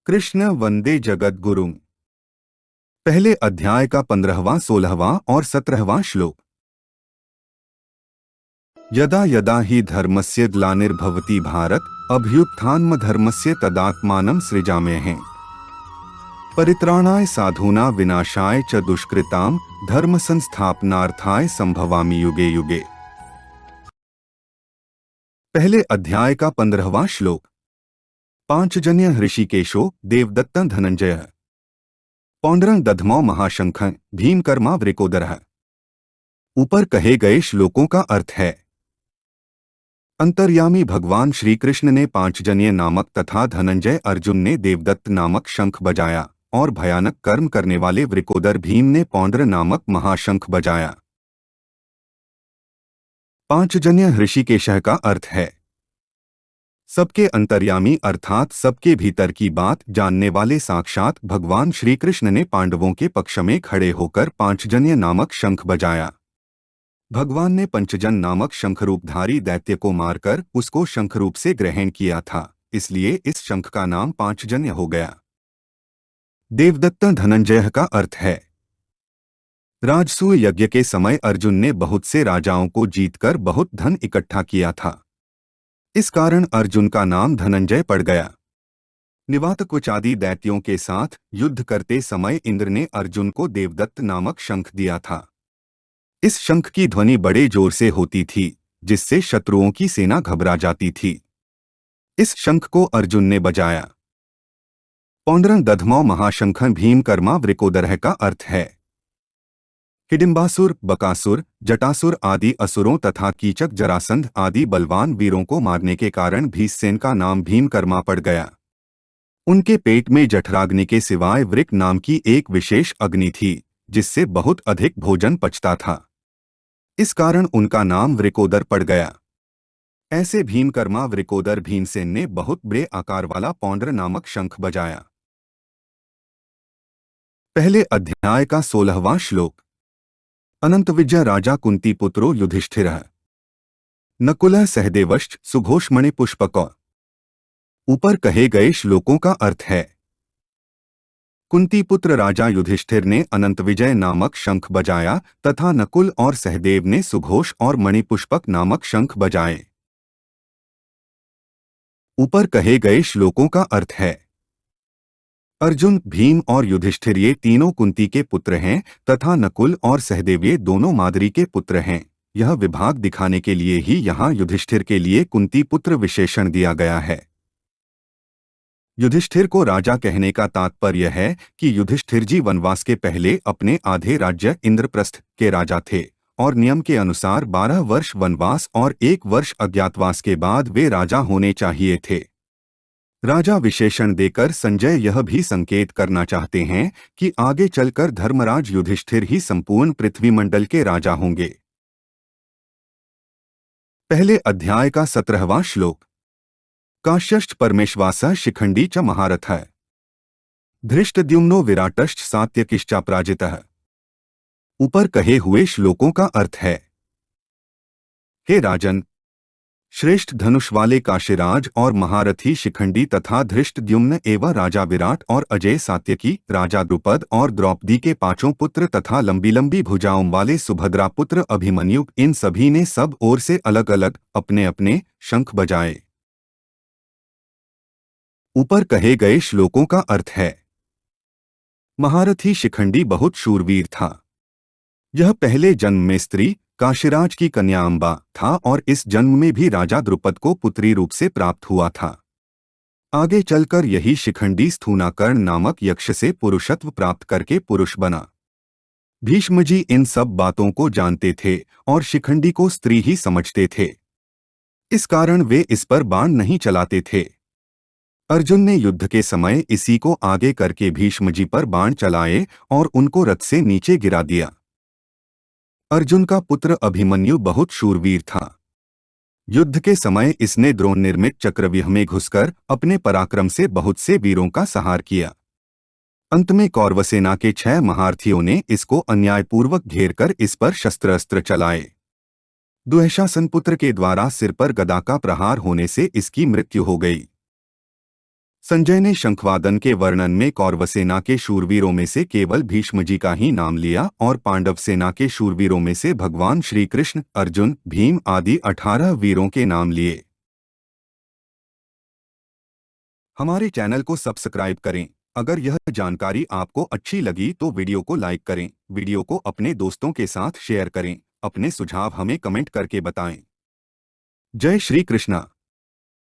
कृष्ण वंदे जगद्गुरुम्। पहले अध्याय का 15वां, 16वां और 17वां श्लोक। यदा यदा हि धर्मस्य ग्लानिर्भवति भारत अभ्युत्थानमधर्मस्य तदात्मानं सृजाम्यहम्। परित्राणाय साधूना विनाशाय च दुष्कृतां धर्म संस्थापनार्थाय संभवामि युगे युगे। पहले अध्याय का 15वां श्लोक। पांचजन्य ऋषिकेशो देवदत्त धनंजय पौंड्रं दधमौ महाशंख भीमकर्मा वृकोदरः। ऊपर कहे गए श्लोकों का अर्थ है। अंतर्यामी भगवान श्री कृष्ण ने पांचजन्य नामक तथा धनंजय अर्जुन ने देवदत्त नामक शंख बजाया और भयानक कर्म करने वाले वृकोदर भीम ने पौंड्र नामक महाशंख बजाया। पांचजन्य ऋषिकेशः का अर्थ है सबके अंतर्यामी अर्थात सबके भीतर की बात जानने वाले साक्षात भगवान श्री कृष्ण ने पांडवों के पक्ष में खड़े होकर पांचजन्य नामक शंख बजाया। भगवान ने पंचजन नामक शंखरूपधारी दैत्य को मारकर उसको शंखरूप से ग्रहण किया था, इसलिए इस शंख का नाम पांचजन्य हो गया। देवदत्त धनंजय का अर्थ है राजसूय यज्ञ के समय अर्जुन ने बहुत से राजाओं को जीतकर बहुत धन इकट्ठा किया था, इस कारण अर्जुन का नाम धनंजय पड़ गया। निवातकुचादि दैत्यों के साथ युद्ध करते समय इंद्र ने अर्जुन को देवदत्त नामक शंख दिया था। इस शंख की ध्वनि बड़े जोर से होती थी, जिससे शत्रुओं की सेना घबरा जाती थी। इस शंख को अर्जुन ने बजाया। पौंड्रं दधमौ महाशंख भीमकर्मा वृकोदरः का अर्थ है हिडिंबासुर, बकासुर, जटासुर आदि असुरों तथा कीचक, जरासंध आदि बलवान वीरों को मारने के कारण भीमसेन का नाम भीमकर्मा पड़ गया। उनके पेट में जठराग्नि के सिवाय वृक नाम की एक विशेष अग्नि थी, जिससे बहुत अधिक भोजन पचता था, इस कारण उनका नाम वृकोदर पड़ गया। ऐसे भीमकर्मा वृकोदर भीमसेन ने बहुत बड़े आकार वाला पौंड्र नामक शंख बजाया। पहले अध्याय का 16वां श्लोक। अनंत विजय राजा कुंती पुत्रो युधिष्ठिरः नकुलः सहदेवश्च सुघोषमणि पुष्पकौ। ऊपर कहे गए श्लोकों का अर्थ है कुंती पुत्र राजा युधिष्ठिर ने अनंत विजय नामक शंख बजाया तथा नकुल और सहदेव ने सुघोष और मणिपुष्पक नामक शंख बजाए। ऊपर कहे गए श्लोकों का अर्थ है अर्जुन, भीम और युधिष्ठिर ये तीनों कुंती के पुत्र हैं तथा नकुल और सहदेव ये दोनों माद्री के पुत्र हैं। यह विभाग दिखाने के लिए ही यहाँ युधिष्ठिर के लिए कुंती पुत्र विशेषण दिया गया है। युधिष्ठिर को राजा कहने का तात्पर्य है कि युधिष्ठिर जी वनवास के पहले अपने आधे राज्य इंद्रप्रस्थ के राजा थे और नियम के अनुसार 12 वर्ष वनवास और 1 वर्ष अज्ञातवास के बाद वे राजा होने चाहिए थे। राजा विशेषण देकर संजय यह भी संकेत करना चाहते हैं कि आगे चलकर धर्मराज युधिष्ठिर ही संपूर्ण पृथ्वीमंडल के राजा होंगे। पहले अध्याय का 17वां श्लोक। काश्यश्च परमेश्वासः शिखंडी च महारथः धृष्टद्युम्नो विराटश्च सात्यकिश्चापराजितः। ऊपर कहे हुए श्लोकों का अर्थ है हे राजन, श्रेष्ठ धनुष वाले काशीराज और महारथी शिखंडी तथा धृष्टद्युम्न एवं राजा विराट और अजय सात्यकी, राजा द्रुपद और द्रौपदी के 5 पुत्र तथा लंबी लंबी भुजाओं वाले सुभद्रा पुत्र अभिमन्यु, इन सभी ने सब ओर से अलग अलग अपने अपने शंख बजाए। ऊपर कहे गए श्लोकों का अर्थ है महारथी शिखंडी बहुत शूरवीर था। यह पहले जन्म में स्त्री काशीराज की कन्या अम्बा था और इस जन्म में भी राजा द्रुपद को पुत्री रूप से प्राप्त हुआ था। आगे चलकर यही शिखंडी स्थूनाकर्ण नामक यक्ष से पुरुषत्व प्राप्त करके पुरुष बना। भीष्म जी इन सब बातों को जानते थे और शिखंडी को स्त्री ही समझते थे, इस कारण वे इस पर बाण नहीं चलाते थे। अर्जुन ने युद्ध के समय इसी को आगे करके भीष्म जी पर बाण चलाए और उनको रथ से नीचे गिरा दिया। अर्जुन का पुत्र अभिमन्यु बहुत शूरवीर था। युद्ध के समय इसने द्रोण निर्मित चक्रव्यूह में घुसकर अपने पराक्रम से बहुत से वीरों का संहार किया। अंत में कौरवसेना के 6 महारथियों ने इसको अन्यायपूर्वक घेरकर इस पर शस्त्र अस्त्र चलाए। दुःशासन पुत्र के द्वारा सिर पर गदा का प्रहार होने से इसकी मृत्यु हो गई। संजय ने शंखवादन के वर्णन में कौरव सेना के शूरवीरों में से केवल भीष्म जी का ही नाम लिया और पांडव सेना के शूरवीरों में से भगवान श्री कृष्ण, अर्जुन, भीम आदि 18 वीरों के नाम लिए। हमारे चैनल को सब्सक्राइब करें। अगर यह जानकारी आपको अच्छी लगी तो वीडियो को लाइक करें, वीडियो को अपने दोस्तों के साथ शेयर करें, अपने सुझाव हमें कमेंट करके बताएं। जय श्री कृष्णा।